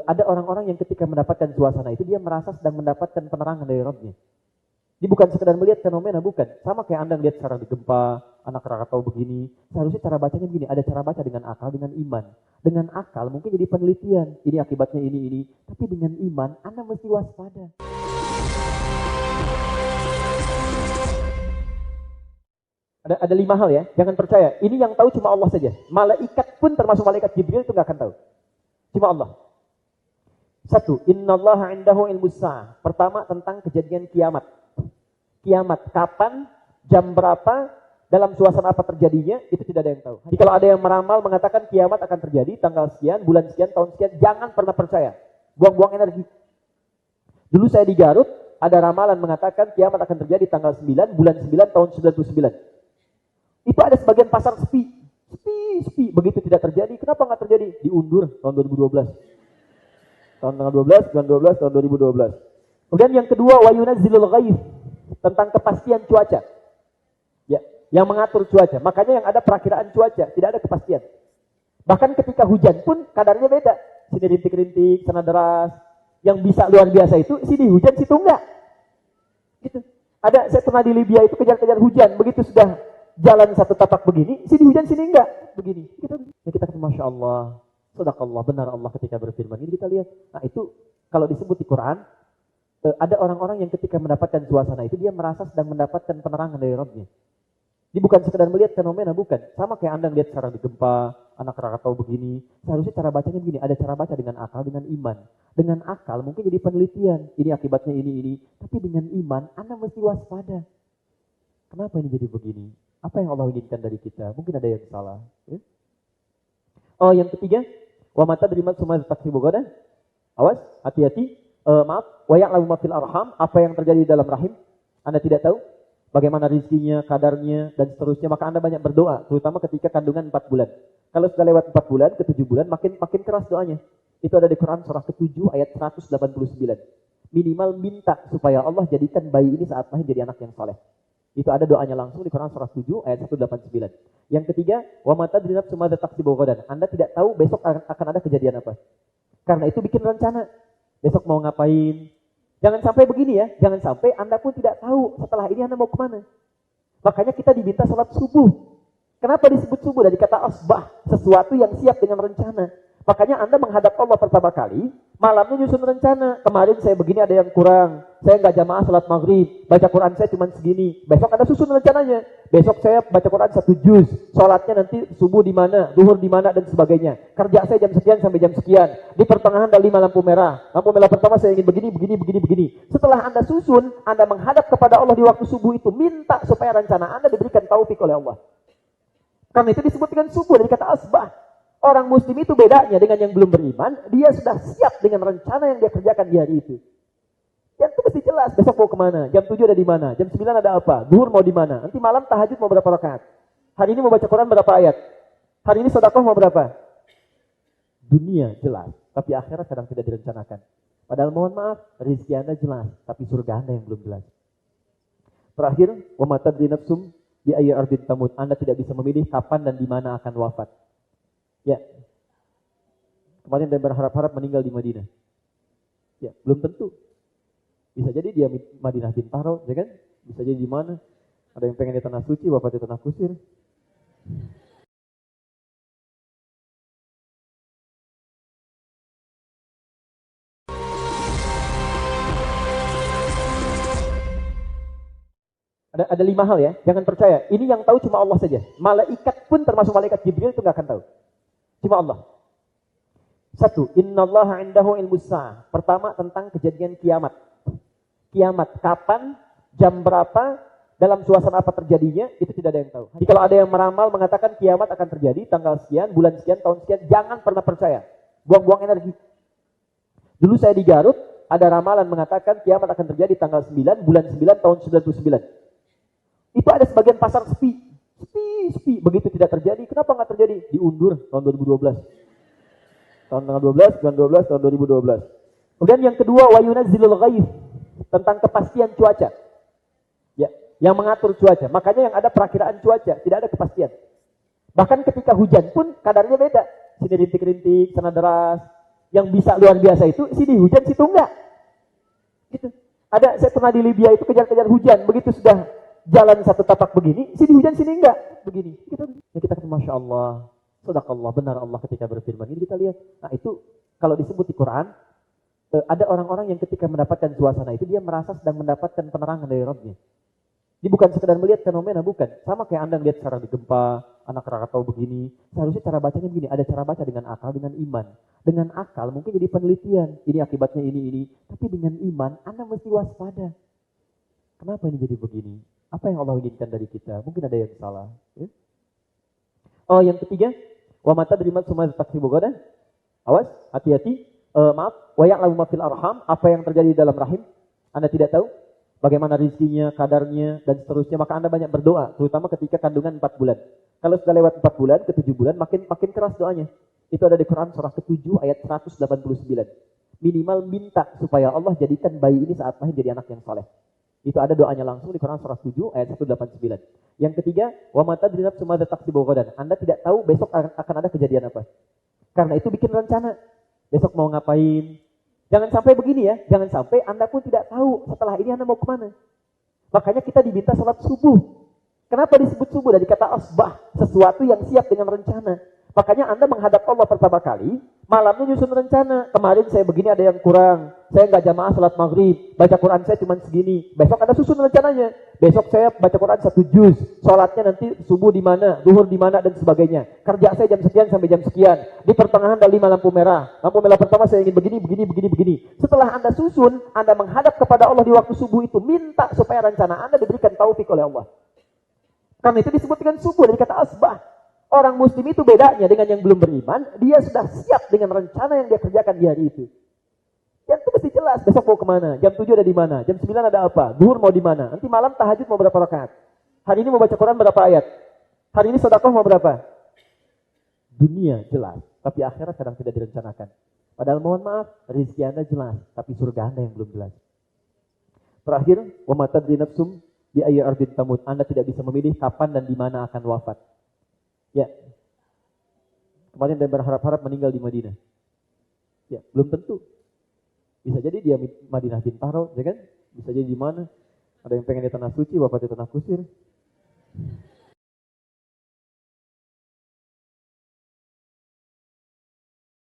Ada orang-orang yang ketika mendapatkan suasana itu dia merasa sedang mendapatkan penerangan dari Rabbnya. Dia bukan sekedar melihat fenomena, bukan. Sama kayak Anda melihat secara di gempa, anak Krakatau begini. Seharusnya cara bacanya begini. Ada cara baca dengan akal, dengan iman. Dengan akal mungkin jadi penelitian. Ini akibatnya ini. Tapi dengan iman, Anda mesti waspada. Ada 5 hal ya. Jangan percaya. Ini yang tahu cuma Allah saja. Malaikat pun termasuk malaikat Jibril itu nggak akan tahu. Cuma Allah. 1. Innallaha indahu ilmus sa'ah. Pertama tentang kejadian kiamat. Kiamat kapan, jam berapa, dalam suasana apa terjadinya, itu tidak ada yang tahu. Jadi kalau ada yang meramal mengatakan kiamat akan terjadi tanggal sekian, bulan sekian, tahun sekian, jangan pernah percaya. Buang-buang energi. Dulu saya di Garut, ada ramalan mengatakan kiamat akan terjadi tanggal 9, bulan 9, tahun 99. Itu ada sebagian pasar sepi. Sepi. Begitu tidak terjadi, kenapa nggak terjadi? Diundur tahun 2012. Tahun tanggal 12, bulan 12, tahun 2012. Kemudian yang kedua, wa yunazzilul ghaith. Tentang kepastian cuaca. Ya, yang mengatur cuaca. Makanya yang ada perakiraan cuaca, tidak ada kepastian. Bahkan ketika hujan pun kadarnya beda. Sini rintik-rintik, sana deras. Yang bisa luar biasa itu, sini hujan, situ enggak. Gitu. Saya pernah di Libya itu kejar-kejar hujan. Begitu sudah jalan satu tapak begini, sini hujan, sini enggak. Begini. Kita kata, Masya Allah, Sadaqallah, benar Allah ketika berfirman. Ini kita lihat. Nah itu, kalau disebut di Quran, ada orang-orang yang ketika mendapatkan suasana itu dia merasa sedang mendapatkan penerangan dari Rabbnya. Dia bukan sekedar melihat fenomena, bukan. Sama kayak Anda melihat secara di gempa, anak Krakatau begini. Seharusnya cara bacanya begini. Ada cara baca dengan akal, dengan iman. Dengan akal mungkin jadi penelitian. Ini akibatnya ini. Tapi dengan iman, Anda mesti waspada. Kenapa ini jadi begini? Apa yang Allah inginkan dari kita? Mungkin ada yang salah. Ya? Oh, yang ketiga, wa mata derimat summa taksibu ghadan. Awas, hati-hati. Wa ya'lamu ma fil arham, apa yang terjadi di dalam rahim Anda tidak tahu, bagaimana rezekinya, kadarnya dan seterusnya. Maka Anda banyak berdoa, terutama ketika kandungan 4 bulan. Kalau sudah lewat 4 bulan ke 7 bulan makin keras doanya. Itu ada di Quran surah ke-7 ayat 189. Minimal minta supaya Allah jadikan bayi ini saat lahir jadi anak yang saleh. Itu ada doanya langsung di Quran surah 7 ayat 189. Yang ketiga, wa ma tadri nafsun ma taksibu ghadan. Anda tidak tahu besok akan ada kejadian apa. Karena itu bikin rencana. Besok mau ngapain? Jangan sampai begini ya. Jangan sampai Anda pun tidak tahu setelah ini Anda mau kemana. Makanya kita diminta salat subuh. Kenapa disebut subuh? Dari kata asbah. Sesuatu yang siap dengan rencana. Makanya Anda menghadap Allah pertama kali, malamnya nyusun rencana. Kemarin saya begini ada yang kurang. Saya nggak jamaah salat maghrib. Baca Quran saya cuma segini. Besok Anda susun rencananya. Besok saya baca Quran 1 juz. Sholatnya nanti subuh di mana, duhur di mana dan sebagainya. Kerja saya jam sekian sampai jam sekian. Di pertengahan ada 5 lampu merah. Lampu merah pertama saya ingin begini. Setelah Anda susun, Anda menghadap kepada Allah di waktu subuh itu. Minta supaya rencana Anda diberikan taufik oleh Allah. Karena itu disebut dengan subuh dari kata asbah. Orang muslim itu bedanya dengan yang belum beriman, dia sudah siap dengan rencana yang dia kerjakan di hari itu. Yang itu mesti jelas, besok mau kemana, jam 7 ada di mana, jam 9 ada apa, zuhur mau di mana, nanti malam tahajud mau berapa rakaat, hari ini mau baca Quran berapa ayat, hari ini sedekah mau berapa. Dunia jelas, tapi akhirat kadang tidak direncanakan. Padahal mohon maaf, rezeki Anda jelas, tapi surga Anda yang belum jelas. Terakhir, wa ma tadri nafsum bi ayyi ardin tamut. Anda tidak bisa memilih kapan dan di mana akan wafat. Ya, kemarin dia berharap-harap meninggal di Madinah. Ya, belum tentu. Bisa jadi dia Madinah Bintaro, ya kan? Bisa jadi di mana? Ada yang pengen di tanah suci, wafat di tanah kusir. Ada 5 hal ya, jangan percaya. Ini yang tahu cuma Allah saja. Malaikat pun termasuk malaikat Jibril itu nggak akan tahu. Cuma Allah. 1. Innallaha indahu ilmus sa'ah. Pertama tentang kejadian kiamat. Kiamat kapan, jam berapa, dalam suasana apa terjadinya, itu tidak ada yang tahu. Jadi kalau ada yang meramal mengatakan kiamat akan terjadi tanggal sekian, bulan sekian, tahun sekian, jangan pernah percaya. Buang-buang energi. Dulu saya di Garut, ada ramalan mengatakan kiamat akan terjadi tanggal 9, bulan 9, tahun 99. Itu ada sebagian pasar sepi. Sepi. Begitu tidak terjadi, kenapa nggak terjadi? Diundur tahun 2012. Tahun tanggal 12, bulan 12, tahun 2012. Kemudian yang kedua, wa yunazzilul ghaith. Tentang kepastian cuaca. Ya, yang mengatur cuaca. Makanya yang ada perakiraan cuaca, tidak ada kepastian. Bahkan ketika hujan pun kadarnya beda. Sini rintik-rintik, sana deras. Yang bisa luar biasa itu sini hujan, situ enggak. Gitu. Saya pernah di Libya itu kejar-kejar hujan, begitu sudah jalan satu tapak begini, sini hujan, sini enggak, begini. Kita Masya Allah, Sadaqallah, benar Allah ketika berfirman. Ini kita lihat, nah itu kalau disebut di Quran, ada orang-orang yang ketika mendapatkan suasana itu, dia merasa sedang mendapatkan penerangan dari Rabbnya. Ini bukan sekedar melihat fenomena, bukan. Sama kayak Anda melihat sekarang di gempa, anak Krakatau begini. Seharusnya cara bacanya begini. Ada cara baca dengan akal, dengan iman. Dengan akal mungkin jadi penelitian. Ini akibatnya ini. Tapi dengan iman, Anda mesti waspada. Kenapa ini jadi begini? Apa yang Allah inginkan dari kita? Mungkin ada yang salah. Ya? Oh, yang ketiga. Wa mata derimat summa taksibu godan. Awas, hati-hati. Maaf. Wa ya'lamu ma fil arham. Apa yang terjadi di dalam rahim? Anda tidak tahu. Bagaimana rezekinya, kadarnya, dan seterusnya. Maka Anda banyak berdoa, terutama ketika kandungan 4 bulan. Kalau sudah lewat 4 bulan, ke 7 bulan, makin keras doanya. Itu ada di Quran surah ke-7 ayat 189. Minimal minta supaya Allah jadikan bayi ini saat lahir jadi anak yang saleh. Itu ada doanya langsung di Quran surah 7 ayat 189. Yang ketiga, wa mata drinab sumada taksibu ghadan. Anda tidak tahu besok akan ada kejadian apa. Karena itu bikin rencana. Besok mau ngapain? Jangan sampai begini ya, jangan sampai Anda pun tidak tahu setelah ini Anda mau kemana. Makanya kita diminta salat subuh. Kenapa disebut subuh? Dari kata asbah, sesuatu yang siap dengan rencana. Makanya Anda menghadap Allah pertama kali, malamnya nyusun rencana. Kemarin saya begini ada yang kurang, saya nggak jamaah salat maghrib, baca Quran saya cuma segini. Besok Anda susun rencananya. Besok saya baca Quran 1 juz, sholatnya nanti subuh di mana, zuhur di mana dan sebagainya. Kerja saya jam sekian sampai jam sekian. Di pertengahan ada 5 lampu merah. Lampu merah pertama saya ingin begini. Setelah Anda susun, Anda menghadap kepada Allah di waktu subuh itu, minta supaya rencana Anda diberikan taufik oleh Allah. Karena itu disebut dengan subuh dari kata asbah. Orang muslim itu bedanya dengan yang belum beriman, dia sudah siap dengan rencana yang dia kerjakan di hari itu. Yang itu mesti jelas, besok mau kemana, jam 7 ada di mana, jam 9 ada apa, zuhur mau di mana, nanti malam tahajud mau berapa rakaat, hari ini mau baca Quran berapa ayat, hari ini sedekah mau berapa. Dunia jelas, tapi akhirat kadang tidak direncanakan. Padahal mohon maaf, rezeki Anda jelas, tapi surga Anda yang belum jelas. Terakhir, wa ma tadri nafsum bi ayyi ardin tamut. Anda tidak bisa memilih kapan dan di mana akan wafat. Ya, kemarin dia berharap-harap meninggal di Madinah. Ya, belum tentu. Bisa jadi dia Madinah Bintaro, ya kan? Bisa jadi di mana? Ada yang pengen di tanah suci, bapak di tanah kusir.